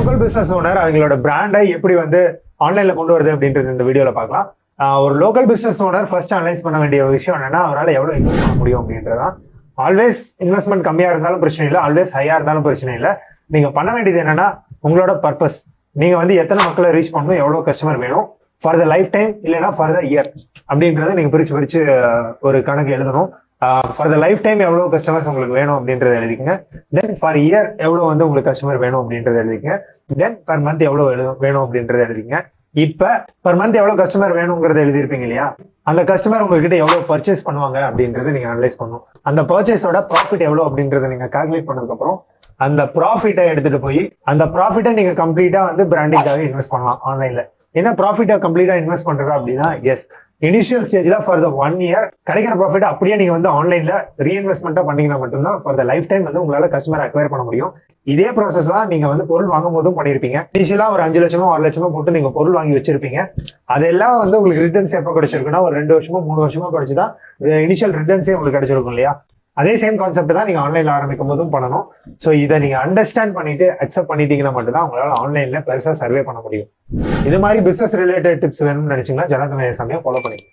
Local business owner அவங்களோட பிராண்டை எப்படி வந்து ஆன்லைன்ல கொண்டு வருது அப்படின்றது இந்த வீடியோல பார்க்கலாம். ஒரு local business owner first analyse பண்ண வேண்டிய விஷயம் என்னன்னா, அவரால் எவ்வளவு இன்வெஸ்ட் பண்ண முடியும் அப்படின்றதான். ஆல்வேஸ் இன்வெஸ்ட்மெண்ட் கம்மியா இருந்தாலும் பிரச்சனை இல்லை, ஆல்வேஸ் ஹையா இருந்தாலும் பிரச்சனை இல்லை. நீங்க பண்ண வேண்டியது என்னன்னா, உங்களோட பர்பஸ், நீங்க வந்து எத்தனை மக்களை ரீச் பண்ணணும், எவ்வளவு கஸ்டமர் வேணும் ஃபார் த லைஃப் டைம் இல்லைன்னா ஃபார் த இயர் அப்படின்றத நீங்க பிரிச்சு ஒரு கணக்கு எழுதணும். ஃபார் த லைஃப் டைம் எவ்வளவு கஸ்டமர்ஸ் உங்களுக்கு வேணும் அப்படின்றத எழுதிக்கங்க. தென் ஃபார் இயர் எவ்வளவு வந்து உங்களுக்கு கஸ்டமர் வேணும் அப்படின்றத எழுதிக்கங்க. தென் பர் மந்த் எவ்வளவு வேணும் அப்படின்றத எழுதிங்க. இப்ப பர் மந்த் எவ்வளவு கஸ்டமர் வேணுங்கிறத எழுதிருப்பீங்க இல்லையா, அந்த கஸ்டமர் உங்ககிட்ட எவ்வளவு பர்ச்சேஸ் பண்ணுவாங்க அப்படின்றத நீங்க அனலைஸ் பண்ணணும். அந்த பர்ச்சேஸோட ப்ராஃபிட் எவ்வளவு அப்படின்றத நீங்க கால்குலேட் பண்ணதுக்கு அப்புறம் அந்த ப்ராஃபிட்டை எடுத்துட்டு போய் அந்த ப்ராஃபிட்டை நீங்க கம்ப்ளீட்டா வந்து பிராண்டிங்காக இன்வெஸ்ட் பண்ணலாம் ஆன்லைன்ல. என்ன ப்ராஃபிட்டை கம்ப்ளீட்டா இன்வெஸ்ட் பண்றதா அப்படின்னா, எஸ், இனிஷியல் ஸ்டேஜ்ல ஃபார் த 1 இயர் கிடைக்கிற ப்ராஃபிட் அப்படியே நீங்க வந்து ஆன்லைன்ல ரீஇன்வெஸ்ட்மெண்ட்டா பண்ணீங்கன்னா மட்டும்தான் ஃபார் த லைஃப் டைம் வந்து உங்களால கஸ்டமர் அக்வயர் பண்ண முடியும். இதே ப்ராசஸ் தான் நீங்க வந்து பொருள் வாங்கும் போதும் பண்ணிருப்பீங்க. இனிஷியலா ஒரு 5 லட்சமோ 6 லட்சமோ போட்டு நீங்க பொருள் வாங்கி வச்சிருப்பீங்க. அதெல்லாம் வந்து உங்களுக்கு ரிட்டர்ன்ஸ் எப்போ கிடைச்சிருக்குன்னா, ஒரு 2 வருஷமோ 3 வருஷமோ கிடைச்சுதான் இனிஷியல் ரிட்டர்ன்ஸே உங்களுக்கு கிடைச்சிருக்கும் இல்லையா. அதே சேம் கான்செப்ட் தான் நீங்க ஆன்லைன்ல ஆரம்பிக்கும் போதும் பண்ணணும். ஸோ இதை நீங்க அண்டர்ஸ்டாண்ட் பண்ணிட்டு அக்செப்ட் பண்ணிட்டீங்கன்னா மட்டும்தான் உங்களால ஆன்லைன்ல பெருசா சர்வே பண்ண முடியும். இது மாதிரி பிசினஸ் ரிலேட்டட் டிப்ஸ் வேணும்னு நினைச்சீங்கன்னா ஜனதமய சமயம் ஃபாலோ பண்ணிக்கணும்.